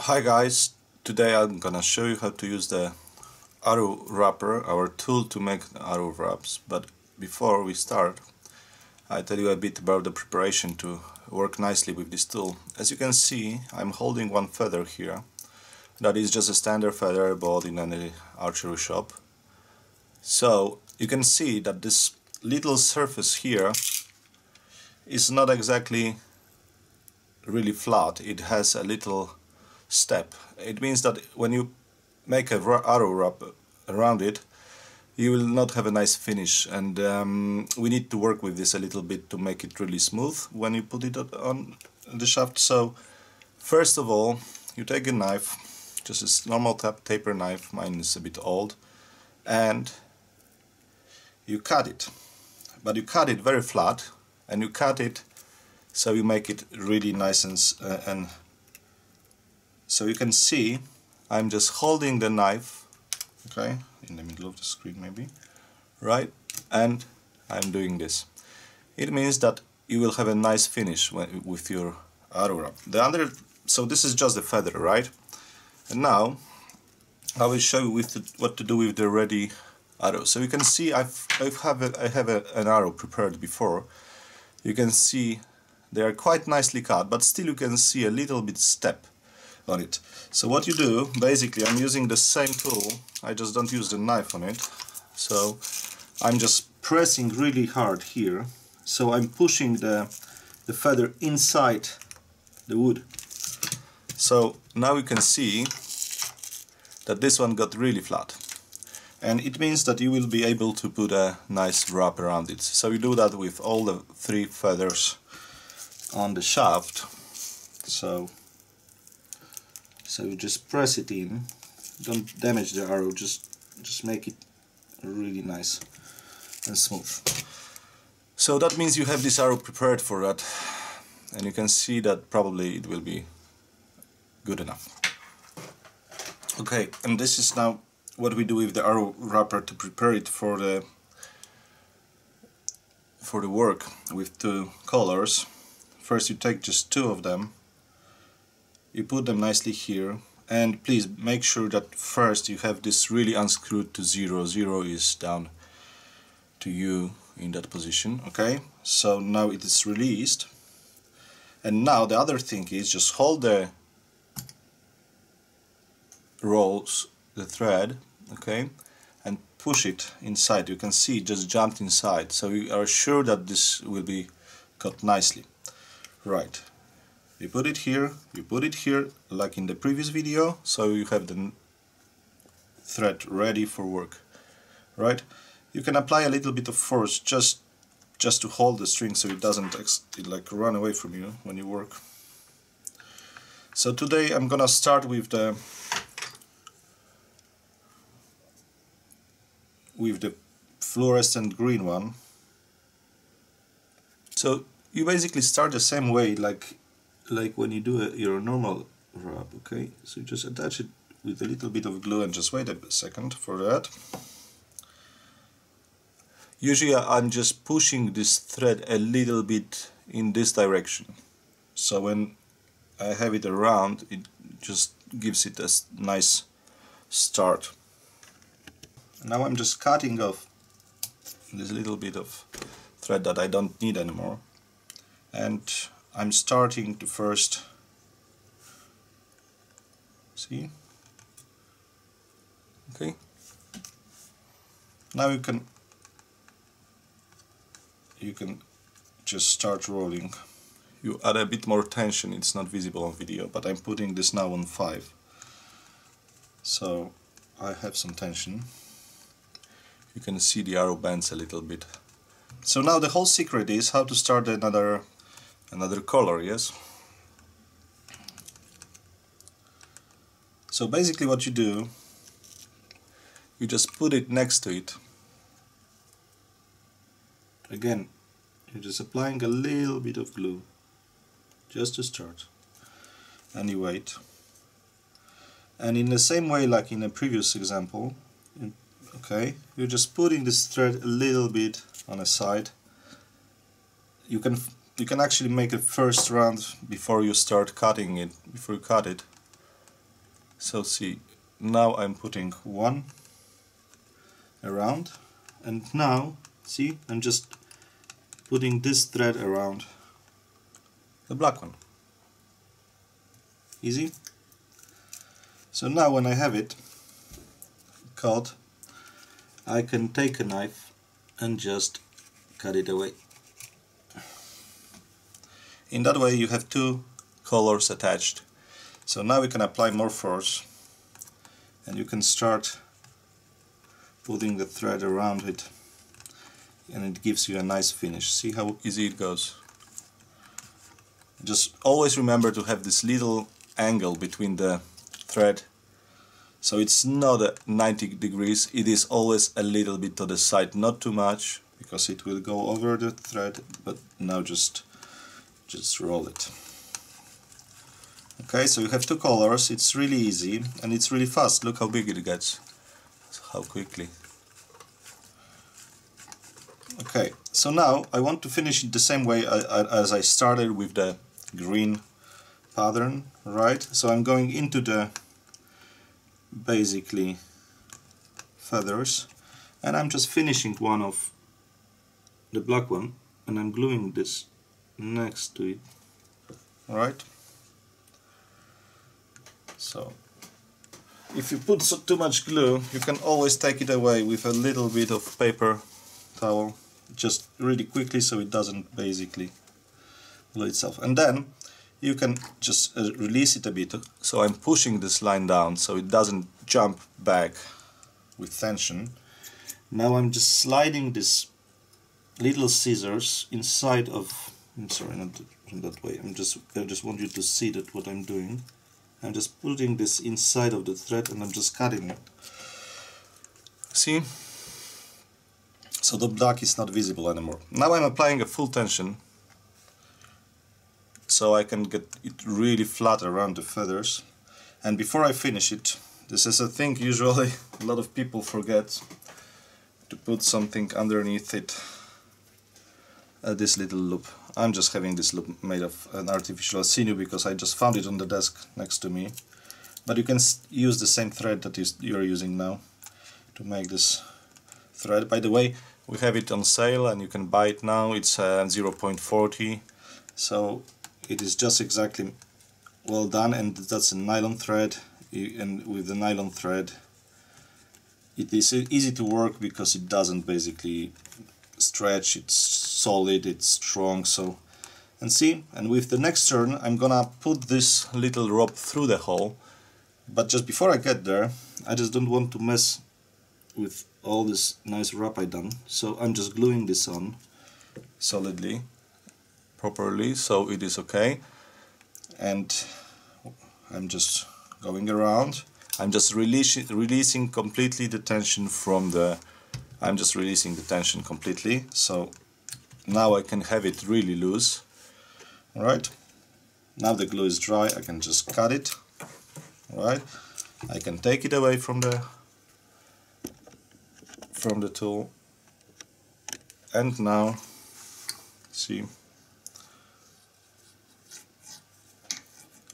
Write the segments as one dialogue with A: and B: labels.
A: Hi guys, today I'm gonna show you how to use the arrow wrapper, our tool to make arrow wraps. But before we start, I tell you a bit about the preparation to work nicely with this tool. As you can see, I'm holding one feather here. That is just a standard feather bought in any archery shop. So you can see that this little surface here is not exactly really flat. It has a little step. It means that when you make a arrow wrap around it, you will not have a nice finish, and we need to work with this a little bit to make it really smooth when you put it on the shaft. So first of all, you take a knife, just a normal taper knife, mine is a bit old, and you cut it, but you cut it very flat, and you cut it so you make it really nice and so you can see I'm just holding the knife, okay, in the middle of the screen maybe, right, and I'm doing this. It means that you will have a nice finish with your arrow wrap. So this is just the feather, right? And now I will show you what to do with the ready arrow. So you can see I have an arrow prepared before. You can see they are quite nicely cut, but still you can see a little bit step on it. So what you do, basically, I'm using the same tool, I just don't use the knife on it. So I'm just pressing really hard here, so I'm pushing the feather inside the wood. So now you can see that this one got really flat, and it means that you will be able to put a nice wrap around it. So you do that with all the 3 feathers on the shaft. So you just press it in, don't damage the arrow, just make it really nice and smooth. So that means you have this arrow prepared for that, and you can see that probably it will be good enough. Okay, and this is now what we do with the arrow wrapper to prepare it for the work with 2 colors. First you take just 2 of them, you put them nicely here, and please make sure that first you have this really unscrewed to 0. 0 is down to you in that position, okay? So now it is released, and now the other thing is just hold the rolls, the thread, okay, and push it inside. You can see it just jumped inside, so you are sure that this will be cut nicely. Right, you put it here, you put it here like in the previous video, so you have the thread ready for work. Right, you can apply a little bit of force just to hold the string so it doesn't like run away from you when you work. So today I'm gonna start with the fluorescent green one. So you basically start the same way like when you do your normal wrap, okay? So you just attach it with a little bit of glue and just wait a second for that. Usually I'm just pushing this thread a little bit in this direction, so when I have it around, it just gives it a nice start. Now I'm just cutting off this little bit of thread that I don't need anymore, and I'm starting to first see. Okay, now you can just start rolling. You add a bit more tension, it's not visible on video, but I'm putting this now on 5, so I have some tension. You can see the arrow bends a little bit. So now the whole secret is how to start another color, yes? So basically what you do, you just put it next to it. Again, you're just applying a little bit of glue just to start, and you wait. And in the same way like in the previous example, okay, you're just putting this thread a little bit on a side. You can actually make a first round before you start cutting it, before you cut it. So see, now I'm putting one around, and now see, I'm just putting this thread around the black one. Easy. So now when I have it cut, I can take a knife and just cut it away. In that way you have two colors attached. So now we can apply more force, and you can start putting the thread around it, and it gives you a nice finish. See how easy it goes. Just always remember to have this little angle between the thread, so it's not a 90 degrees, it is always a little bit to the side, not too much, because it will go over the thread, but now just roll it. Okay, so you have two colors, it's really easy and it's really fast. Look how big it gets, how quickly. Okay, so now I want to finish it the same way as I started with the green pattern, right? So I'm going into the basically feathers, and I'm just finishing one of the black one, and I'm gluing this next to it, right? So if you put too much glue, you can always take it away with a little bit of paper towel, just really quickly, so it doesn't basically glue itself. And then you can just release it a bit. So I'm pushing this line down so it doesn't jump back with tension. Now I'm just sliding this little scissors inside of, I'm sorry, not in that way, I just want you to see that what I'm doing. I'm just putting this inside of the thread and I'm just cutting it. See? So the black is not visible anymore. Now I'm applying a full tension, so I can get it really flat around the feathers. And before I finish it, this is a thing usually a lot of people forget, to put something underneath it, this little loop. I'm just having this loop made of an artificial sinew because I just found it on the desk next to me. But you can use the same thread that you're using now to make this thread. By the way, we have it on sale and you can buy it now. It's 0.40, so it is just exactly well done, and that's a nylon thread. And with the nylon thread it is easy to work because it doesn't basically stretch, it's solid, it's strong. So, and see, and with the next turn I'm gonna put this little rope through the hole, but just before I get there, I just don't want to mess with all this nice wrap I done, so I'm just gluing this on solidly, properly, so it is okay. And I'm just going around, I'm just releasing completely the tension from the, I'm just releasing the tension completely, so now I can have it really loose. Alright, now the glue is dry, I can just cut it. Alright, I can take it away from the tool, and now see,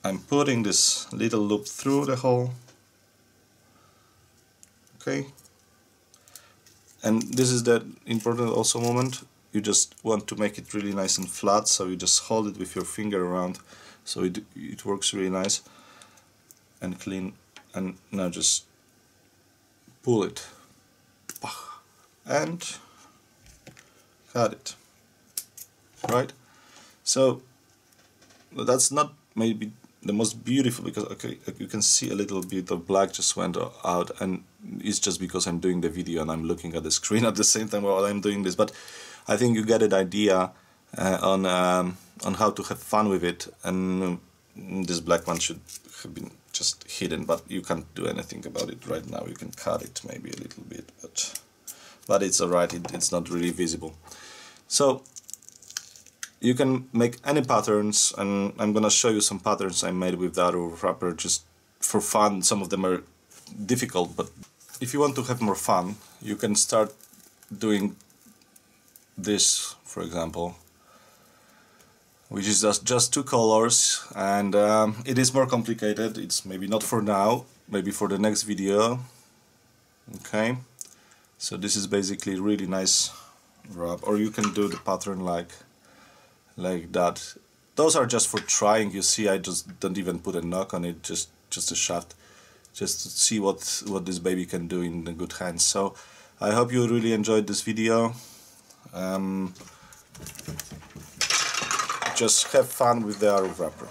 A: I'm putting this little loop through the hole. Okay, and this is the important also moment. You just want to make it really nice and flat, so you just hold it with your finger around, so it works really nice and clean. And now just pull it and cut it. Right? So that's not maybe the most beautiful, because okay, you can see a little bit of black just went out, and it's just because I'm doing the video and I'm looking at the screen at the same time while I'm doing this. But I think you get an idea on how to have fun with it, and this black one should have been just hidden, but you can't do anything about it right now. You can cut it maybe a little bit, but it's alright, it's not really visible. So you can make any patterns, and I'm gonna show you some patterns I made with the arrow wrapper just for fun. Some of them are difficult, but if you want to have more fun, you can start doing this, for example, which is just two colors, and it is more complicated. It's maybe not for now, maybe for the next video. Okay, so this is basically really nice wrap, or you can do the pattern like that. Those are just for trying. You see, I just don't even put a knock on it, just a shaft, just to see what this baby can do in the good hands. So I hope you really enjoyed this video. Just have fun with the arrow wrapper.